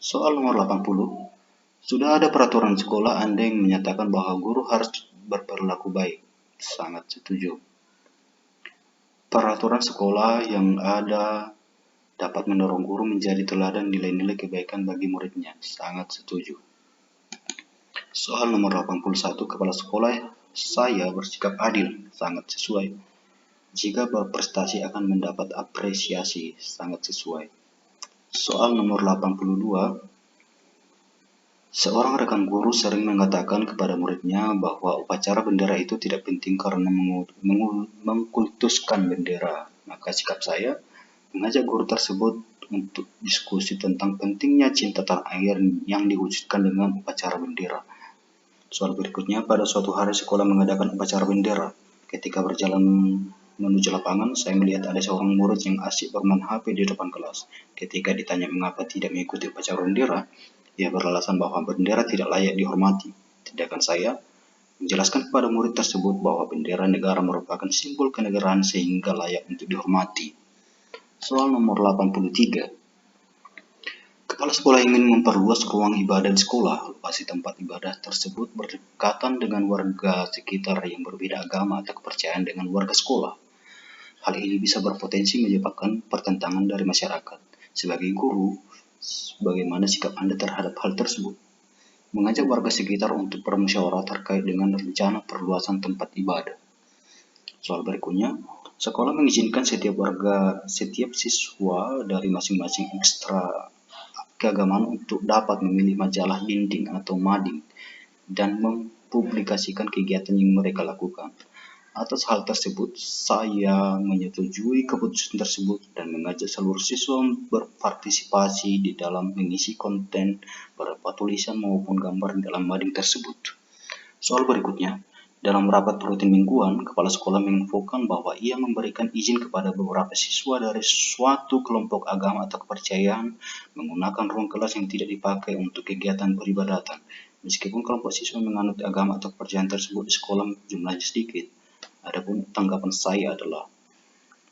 Soal nomor 80. Sudah ada peraturan sekolah Anda yang menyatakan bahwa guru harus berperilaku baik. Sangat setuju. Peraturan sekolah yang ada dapat mendorong guru menjadi teladan nilai-nilai kebaikan bagi muridnya. Sangat setuju. Soal nomor 81, kepala sekolah saya bersikap adil. Sangat sesuai. Jika berprestasi akan mendapat apresiasi. Sangat sesuai. Soal nomor 82, seorang rekan guru sering mengatakan kepada muridnya bahwa upacara bendera itu tidak penting karena mengkultuskan bendera. Maka sikap saya mengajak guru tersebut untuk diskusi tentang pentingnya cinta tanah air yang diwujudkan dengan upacara bendera. Soal berikutnya, pada suatu hari sekolah mengadakan upacara bendera. Ketika berjalan menuju lapangan, saya melihat ada seorang murid yang asyik bermain HP di depan kelas. Ketika ditanya mengapa tidak mengikuti upacara bendera, ia beralasan bahwa bendera tidak layak dihormati. Tindakan saya menjelaskan kepada murid tersebut bahwa bendera negara merupakan simbol kenegaraan sehingga layak untuk dihormati. Soal nomor 83. Kepala sekolah ingin memperluas ruang ibadah di sekolah. Lokasi tempat ibadah tersebut berdekatan dengan warga sekitar yang berbeda agama atau kepercayaan dengan warga sekolah. Hal ini bisa berpotensi menyebabkan pertentangan dari masyarakat. Sebagai guru, bagaimana sikap Anda terhadap hal tersebut? Mengajak warga sekitar untuk bermusyawarah terkait dengan rencana perluasan tempat ibadah. Soal berikutnya, sekolah mengizinkan setiap siswa dari masing-masing ekstra keagamaan untuk dapat memilih majalah dinding atau mading dan mempublikasikan kegiatan yang mereka lakukan. Atas hal tersebut, saya menyetujui keputusan tersebut dan mengajak seluruh siswa berpartisipasi di dalam mengisi konten berupa tulisan maupun gambar dalam mading tersebut. Soal berikutnya, dalam rapat rutin mingguan, kepala sekolah menginfokan bahwa ia memberikan izin kepada beberapa siswa dari suatu kelompok agama atau kepercayaan menggunakan ruang kelas yang tidak dipakai untuk kegiatan peribadatan. Meskipun kelompok siswa menganut agama atau kepercayaan tersebut di sekolah jumlahnya sedikit, adapun tanggapan saya adalah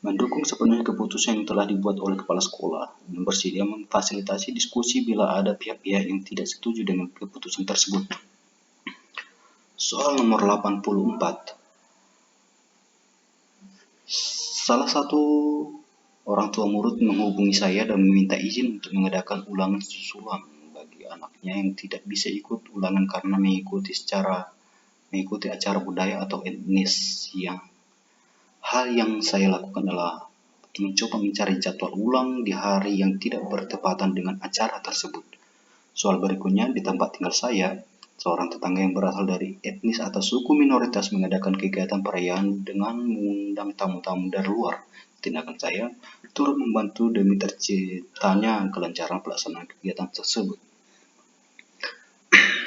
mendukung sepenuhnya keputusan yang telah dibuat oleh kepala sekolah dan bersedia memfasilitasi diskusi bila ada pihak-pihak yang tidak setuju dengan keputusan tersebut. Soal nomor 84. Salah satu orang tua murid menghubungi saya dan meminta izin untuk mengadakan ulangan susulan bagi anaknya yang tidak bisa ikut ulangan karena mengikuti acara budaya atau etnis. Hal yang saya lakukan adalah mencoba mencari jadwal ulang di hari yang tidak bertepatan dengan acara tersebut. Soal berikutnya, di tempat tinggal saya, seorang tetangga yang berasal dari etnis atau suku minoritas mengadakan kegiatan perayaan dengan mengundang tamu-tamu dari luar. Tindakan saya turut membantu demi terciptanya kelancaran pelaksanaan kegiatan tersebut.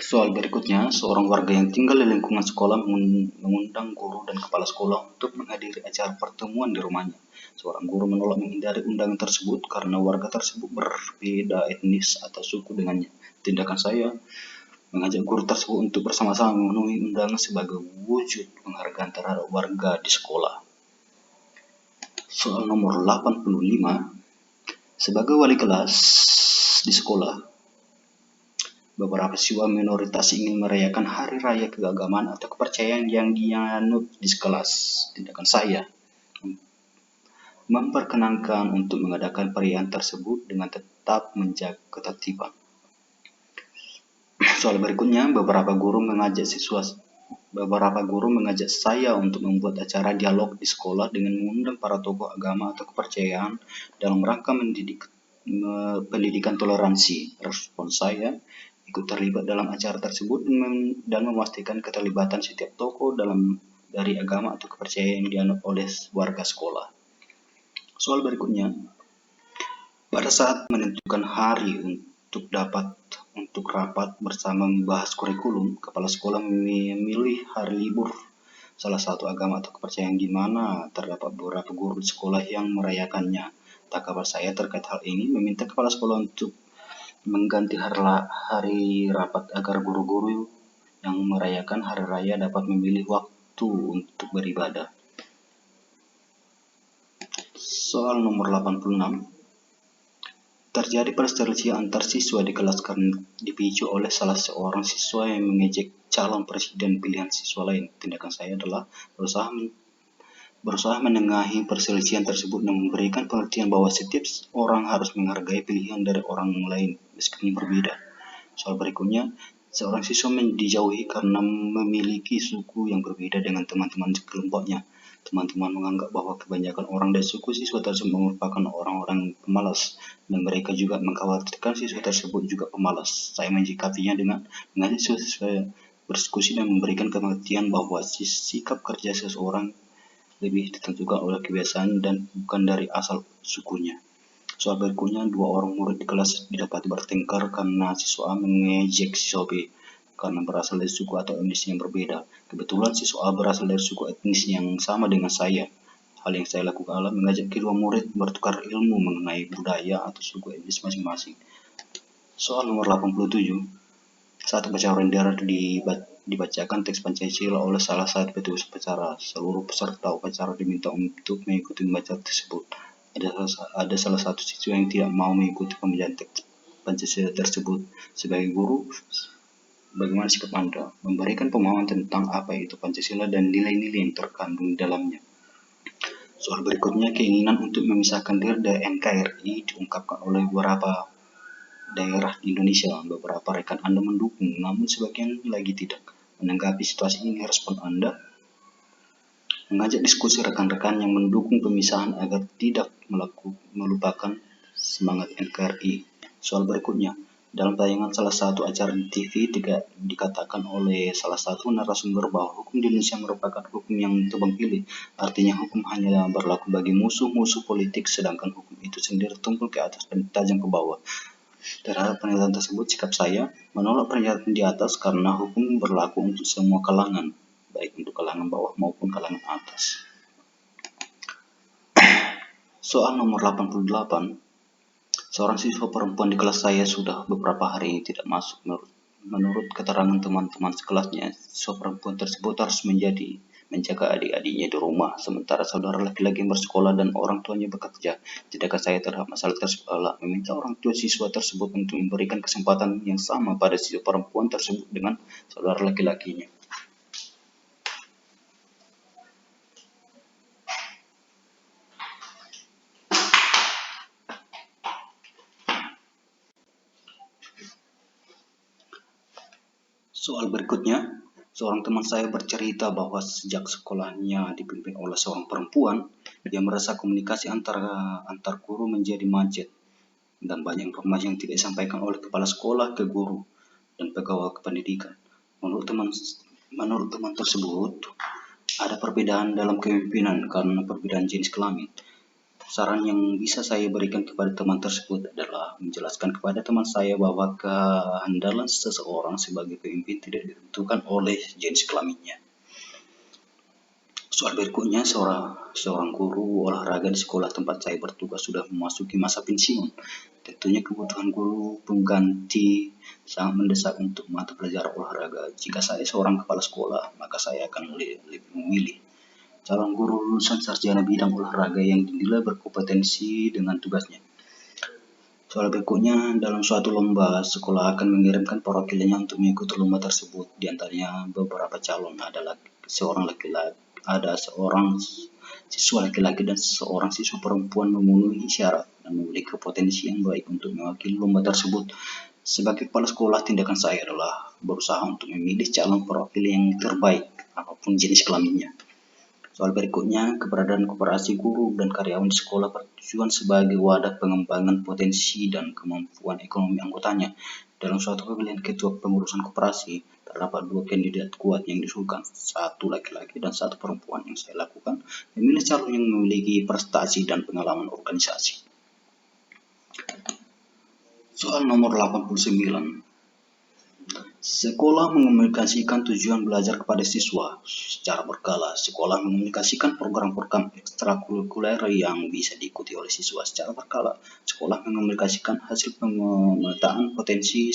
Soal berikutnya, seorang warga yang tinggal di lingkungan sekolah mengundang guru dan kepala sekolah untuk menghadiri acara pertemuan di rumahnya. Seorang guru menolak menghindari undangan tersebut karena warga tersebut berbeda etnis atau suku dengannya. Tindakan saya mengajak guru tersebut untuk bersama-sama memenuhi undangan sebagai wujud penghargaan terhadap warga di sekolah. Soal nomor 85. Sebagai wali kelas di sekolah, beberapa siswa minoritas ingin merayakan hari raya keagamaan atau kepercayaan yang dianut di kelas. Tindakan saya memperkenankan untuk mengadakan perayaan tersebut dengan tetap menjaga ketertiban. Soal berikutnya, beberapa guru mengajak saya untuk membuat acara dialog di sekolah dengan mengundang para tokoh agama atau kepercayaan dalam rangka pendidikan toleransi. Respon saya ikut terlibat dalam acara tersebut dan memastikan keterlibatan setiap tokoh dari agama atau kepercayaan yang dianut oleh warga sekolah. Soal berikutnya, pada saat menentukan hari untuk rapat bersama membahas kurikulum, kepala sekolah memilih hari libur salah satu agama atau kepercayaan di mana terdapat beberapa guru di sekolah yang merayakannya. Tanggapan saya terkait hal ini meminta kepala sekolah untuk mengganti hari rapat agar guru-guru yang merayakan hari raya dapat memilih waktu untuk beribadah. Soal nomor 86. Terjadi perselisihan antar siswa di kelas karena dipicu oleh salah seorang siswa yang mengejek calon presiden pilihan siswa lain. Tindakan saya adalah berusaha menengahi perselisihan tersebut dan memberikan pengertian bahwa setiap orang harus menghargai pilihan dari orang lain meskipun berbeda. Soal berikutnya, seorang siswa dijauhi karena memiliki suku yang berbeda dengan teman-teman kelompoknya. Teman-teman menganggap bahwa kebanyakan orang dari suku siswa tersebut merupakan orang-orang pemalas dan mereka juga mengkhawatirkan siswa tersebut juga pemalas. Saya menyikapinya dengan mengajak siswa berdiskusi dan memberikan pengertian bahwa sikap kerja seseorang lebih ditentukan oleh kebiasaan dan bukan dari asal sukunya. Soal berikutnya, 2 orang murid di kelas didapati bertengkar karena siswa A mengejek siswa B karena berasal dari suku atau etnis yang berbeda. Kebetulan siswa A berasal dari suku etnis yang sama dengan saya. Hal yang saya lakukan adalah mengajak kedua murid bertukar ilmu mengenai budaya atau suku etnis masing-masing. Soal nomor 87, saat upacara bendera dibacakan teks Pancasila oleh salah satu petugas upacara. Seluruh peserta upacara diminta untuk mengikuti pembacaan tersebut. Ada salah satu siswa yang tidak mau mengikuti pembacaan teks Pancasila tersebut. Sebagai guru, bagaimana sikap Anda? Memberikan pemahaman tentang apa itu Pancasila dan nilai-nilai yang terkandung di dalamnya. Soal berikutnya, keinginan untuk memisahkan diri dari NKRI diungkapkan oleh beberapa daerah di Indonesia. Beberapa rekan Anda mendukung, namun sebagian lagi tidak. Menanggapi situasi ini, respon Anda? Mengajak diskusi rekan-rekan yang mendukung pemisahan agar tidak melupakan semangat NKRI. Soal berikutnya, dalam tayangan salah satu acara di TV dikatakan oleh salah satu narasumber bahwa hukum di Indonesia merupakan hukum yang tebang pilih. Artinya hukum hanya berlaku bagi musuh-musuh politik, sedangkan hukum itu sendiri tumpul ke atas dan tajam ke bawah. Terhadap pernyataan tersebut, sikap saya menolak pernyataan di atas karena hukum berlaku untuk semua kalangan, baik untuk kalangan bawah maupun kalangan atas. Soal nomor 88, seorang siswa perempuan di kelas saya sudah beberapa hari ini tidak masuk. Menurut keterangan teman-teman sekelasnya, siswa perempuan tersebut harus menjaga adik-adiknya di rumah, sementara saudara laki-laki yang bersekolah dan orang tuanya bekerja. Tidakkah saya terhadap masalah tersebut adalah meminta orang tua siswa tersebut untuk memberikan kesempatan yang sama pada siswa perempuan tersebut dengan saudara laki-lakinya. Soal berikutnya, seorang teman saya bercerita bahwa sejak sekolahnya dipimpin oleh seorang perempuan, dia merasa komunikasi antar guru menjadi macet dan banyak informasi yang tidak disampaikan oleh kepala sekolah ke guru dan pegawai kependidikan. Menurut teman tersebut, ada perbedaan dalam kepemimpinan karena perbedaan jenis kelamin. Saran yang bisa saya berikan kepada teman tersebut adalah menjelaskan kepada teman saya bahwa kehandalan seseorang sebagai pemimpin tidak ditentukan oleh jenis kelaminnya. Soal berikutnya, seorang guru olahraga di sekolah tempat saya bertugas sudah memasuki masa pensiun. Tentunya kebutuhan guru pengganti sangat mendesak untuk mata pelajaran olahraga. Jika saya seorang kepala sekolah, maka saya akan lebih memilih calon guru lulusan sarjana bidang olahraga yang dinilai berkompetensi dengan tugasnya. Soal berikutnya, dalam suatu lomba, sekolah akan mengirimkan perwakilannya untuk mengikuti lomba tersebut. Di antaranya beberapa calon adalah seorang siswa laki-laki dan seorang siswa perempuan memenuhi syarat dan memiliki potensi yang baik untuk mewakili lomba tersebut. Sebagai kepala sekolah, tindakan saya adalah berusaha untuk memilih calon perwakilan yang terbaik, apapun jenis kelaminnya. Soal berikutnya, keberadaan koperasi guru dan karyawan di sekolah bertujuan sebagai wadah pengembangan potensi dan kemampuan ekonomi anggotanya. Dalam suatu pemilihan ketua pengurusan koperasi, terdapat 2 kandidat kuat yang diusulkan, 1 laki-laki dan 1 perempuan. Yang saya lakukan, memilih calon yang memiliki prestasi dan pengalaman organisasi. Soal nomor 89. Sekolah mengomunikasikan tujuan belajar kepada siswa secara berkala. Sekolah mengomunikasikan program-program ekstrakurikuler yang bisa diikuti oleh siswa secara berkala. Sekolah mengomunikasikan hasil pemetaan potensi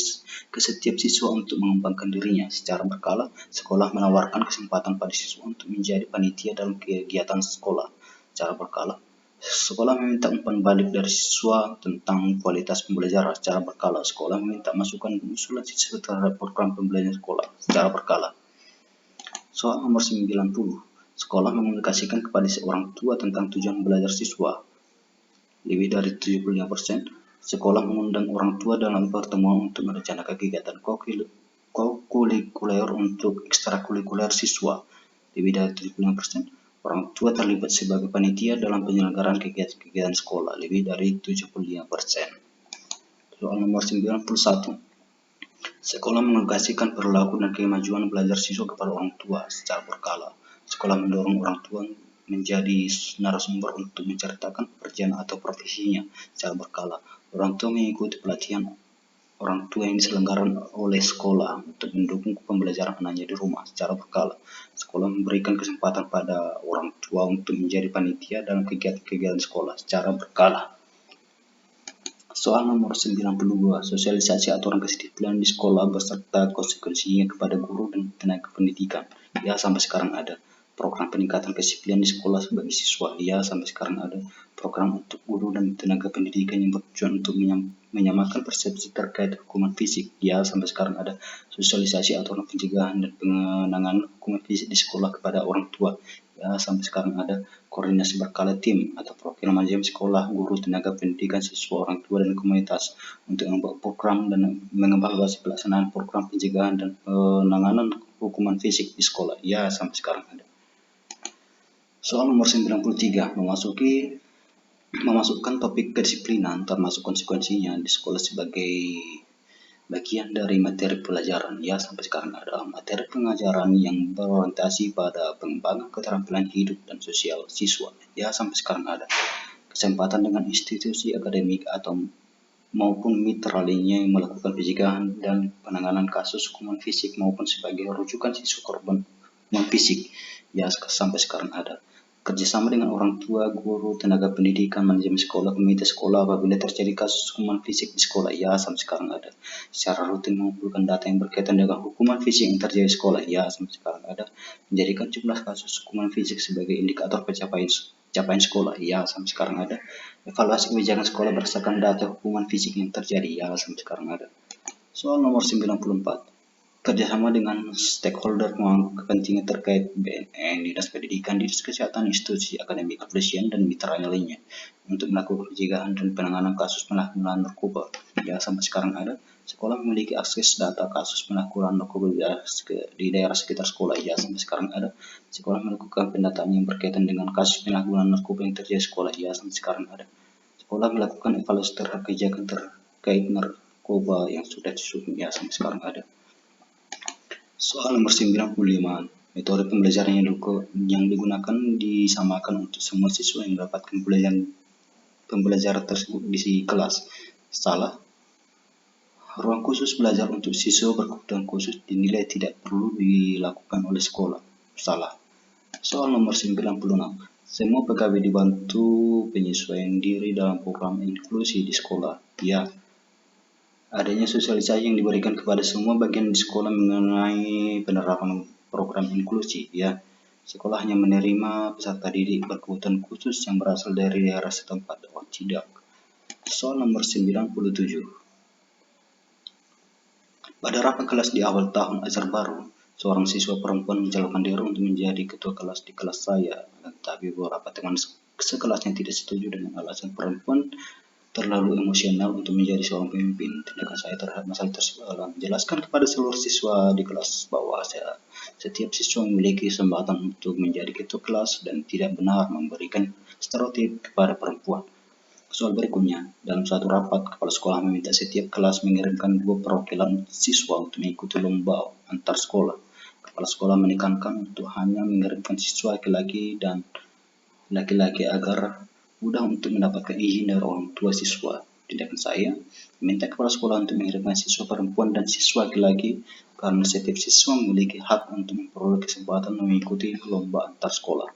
ke setiap siswa untuk mengembangkan dirinya secara berkala. Sekolah menawarkan kesempatan pada siswa untuk menjadi panitia dalam kegiatan sekolah secara berkala. Sekolah meminta umpan balik dari siswa tentang kualitas pembelajaran secara berkala. Sekolah meminta masukan dan usulan siswa terhadap program pembelajaran sekolah secara berkala. Soal nomor 90. Sekolah mengomunikasikan kepada seorang tua tentang tujuan belajar siswa. Lebih dari 75%. Sekolah mengundang orang tua dalam pertemuan untuk merencanakan kegiatan kokurikuler untuk ekstrakurikuler siswa. Lebih dari 75%. Orang tua terlibat sebagai panitia dalam penyelenggaraan kegiatan sekolah, lebih dari 75%. Soal nomor 91. Sekolah mengomunikasikan perilaku dan kemajuan belajar siswa kepada orang tua secara berkala. Sekolah mendorong orang tua menjadi narasumber untuk menceritakan pekerjaan atau profesinya secara berkala. Orang tua mengikuti pelatihan orang tua yang diselenggarakan oleh sekolah untuk mendukung pembelajaran anaknya di rumah secara berkala. Sekolah memberikan kesempatan pada orang tua untuk menjadi panitia dalam kegiatan-kegiatan sekolah secara berkala. Soal nomor 92, sosialisasi aturan kedisiplinan di sekolah beserta konsekuensinya kepada guru dan tenaga pendidikan. Ya, sampai sekarang ada. Program peningkatan kedisiplinan di sekolah sebagai siswa. Ya, sampai sekarang ada. Program untuk guru dan tenaga pendidikan yang bertujuan untuk menyamakan persepsi terkait hukuman fisik. Ya, sampai sekarang ada. Sosialisasi aturan pencegahan dan penanganan hukuman fisik di sekolah kepada orang tua. Ya, sampai sekarang ada. Koordinasi berkala tim atau profil manajemen sekolah, guru, tenaga pendidikan, siswa, orang tua, dan komunitas untuk membuat program dan mengevaluasi pelaksanaan program pencegahan dan penanganan hukuman fisik di sekolah. Ya, sampai sekarang ada. Soal nomor 93, memasukkan topik kedisiplinan termasuk konsekuensinya di sekolah sebagai bagian dari materi pelajaran. Ya, sampai sekarang ada. Materi pengajaran yang berorientasi pada pengembangan keterampilan hidup dan sosial siswa. Ya, sampai sekarang ada. Kesempatan dengan institusi akademik atau maupun mitra lainnya yang melakukan pencegahan dan penanganan kasus hukuman fisik maupun sebagai rujukan siswa korban hukuman fisik. Ya, sampai sekarang ada. Kerjasama dengan orang tua, guru, tenaga pendidikan, manajemen sekolah, komite sekolah apabila terjadi kasus hukuman fisik di sekolah. Ya, sampai sekarang ada. Secara rutin mengumpulkan data yang berkaitan dengan hukuman fisik yang terjadi di sekolah. Ya, sampai sekarang ada. Menjadikan jumlah kasus hukuman fisik sebagai indikator capaian sekolah. Ya, sampai sekarang ada. Evaluasi kebijakan sekolah berdasarkan data hukuman fisik yang terjadi. Ya, sampai sekarang ada. Soal nomor 94. Kerjasama dengan stakeholder menganggap kepentingan terkait BNN, Dinas Pendidikan, Dinas Kesehatan, institusi akademik, kepolisian, dan mitra lainnya untuk melakukan pencegahan dan penanganan kasus penyalahgunaan narkoba. Ya, sampai sekarang ada. Sekolah memiliki akses data kasus penyalahgunaan narkoba di daerah sekitar sekolah. Ya, sampai sekarang ada. Sekolah melakukan pendataan yang berkaitan dengan kasus penyalahgunaan narkoba yang terjadi di sekolah. Ya, sampai sekarang ada. Sekolah melakukan evaluasi terhadap kebijakan terkait narkoba yang sudah disusun. Ya, sampai sekarang ada. Soal nomor 95, metode pembelajaran yang digunakan disamakan untuk semua siswa yang mendapatkan pembelajaran tersebut di kelas. Salah. Ruang khusus belajar untuk siswa berkebutuhan khusus dinilai tidak perlu dilakukan oleh sekolah. Salah. Soal nomor 96, semua pegawai dibantu penyesuaian diri dalam program inklusi di sekolah. Ya. Adanya sosialisasi yang diberikan kepada semua bagian di sekolah mengenai penerapan program inklusi. Ya, sekolah hanya menerima peserta didik berkebutuhan khusus yang berasal dari daerah setempat. Oh, tidak. Soal nomor 97. Pada rapat kelas di awal tahun ajar baru, seorang siswa perempuan mencalonkan diri untuk menjadi ketua kelas di kelas saya. Tetapi beberapa teman sekelasnya tidak setuju dengan alasan perempuan terlalu emosional untuk menjadi seorang pemimpin. Tindakan saya terhadap masalah tersebut adalah menjelaskan kepada seluruh siswa di kelas bahwa setiap siswa memiliki kesempatan untuk menjadi ketua kelas dan tidak benar memberikan stereotip kepada perempuan. Soal berikutnya, dalam suatu rapat, kepala sekolah meminta setiap kelas mengirimkan 2 perwakilan siswa untuk mengikuti lomba antar sekolah. Kepala sekolah menekankan untuk hanya mengirimkan siswa laki-laki dan laki-laki agar mudah untuk mendapatkan izin dari orang tua siswa. Tindakan saya meminta kepala sekolah untuk mengirimkan siswa perempuan dan siswa laki-laki karena setiap siswa memiliki hak untuk memperoleh kesempatan mengikuti lomba antar sekolah.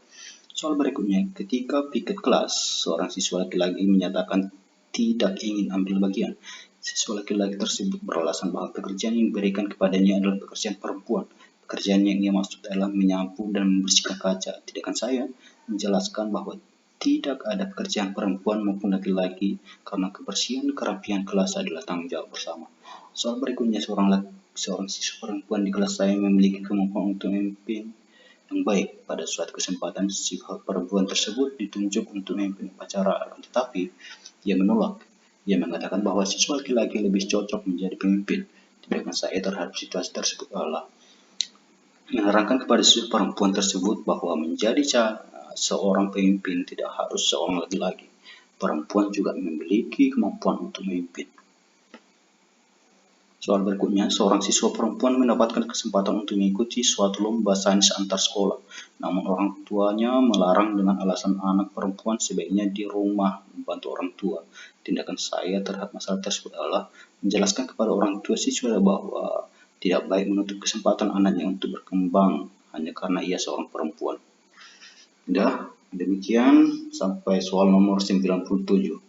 Soal berikutnya, ketika piket kelas, seorang siswa laki-laki menyatakan tidak ingin ambil bagian. Siswa laki-laki tersebut beralasan bahwa pekerjaan yang diberikan kepadanya adalah pekerjaan perempuan. Pekerjaan yang ia maksud adalah menyapu dan membersihkan kaca. Tindakan saya menjelaskan bahwa tidak ada pekerjaan perempuan maupun laki-laki karena kebersihan dan kerapian kelas adalah tanggung jawab bersama. Soal berikutnya, seorang siswa perempuan di kelas saya memiliki kemampuan untuk memimpin yang baik. Pada suatu kesempatan, siswa perempuan tersebut ditunjuk untuk memimpin upacara, tetapi ia menolak. Ia mengatakan bahwa siswa laki-laki lebih cocok menjadi pemimpin. Tindakan saya terhadap situasi tersebut adalah menerangkan kepada siswa perempuan tersebut bahwa menjadi seorang pemimpin tidak harus seorang laki-laki. Perempuan juga memiliki kemampuan untuk memimpin. Soal berikutnya, seorang siswa perempuan mendapatkan kesempatan untuk mengikuti suatu lomba sains antar sekolah. Namun orang tuanya melarang dengan alasan anak perempuan sebaiknya di rumah membantu orang tua. Tindakan saya terhadap masalah tersebut adalah menjelaskan kepada orang tua siswa bahwa tidak baik menutup kesempatan anaknya untuk berkembang hanya karena ia seorang perempuan. Demikian sampai soal nomor 97.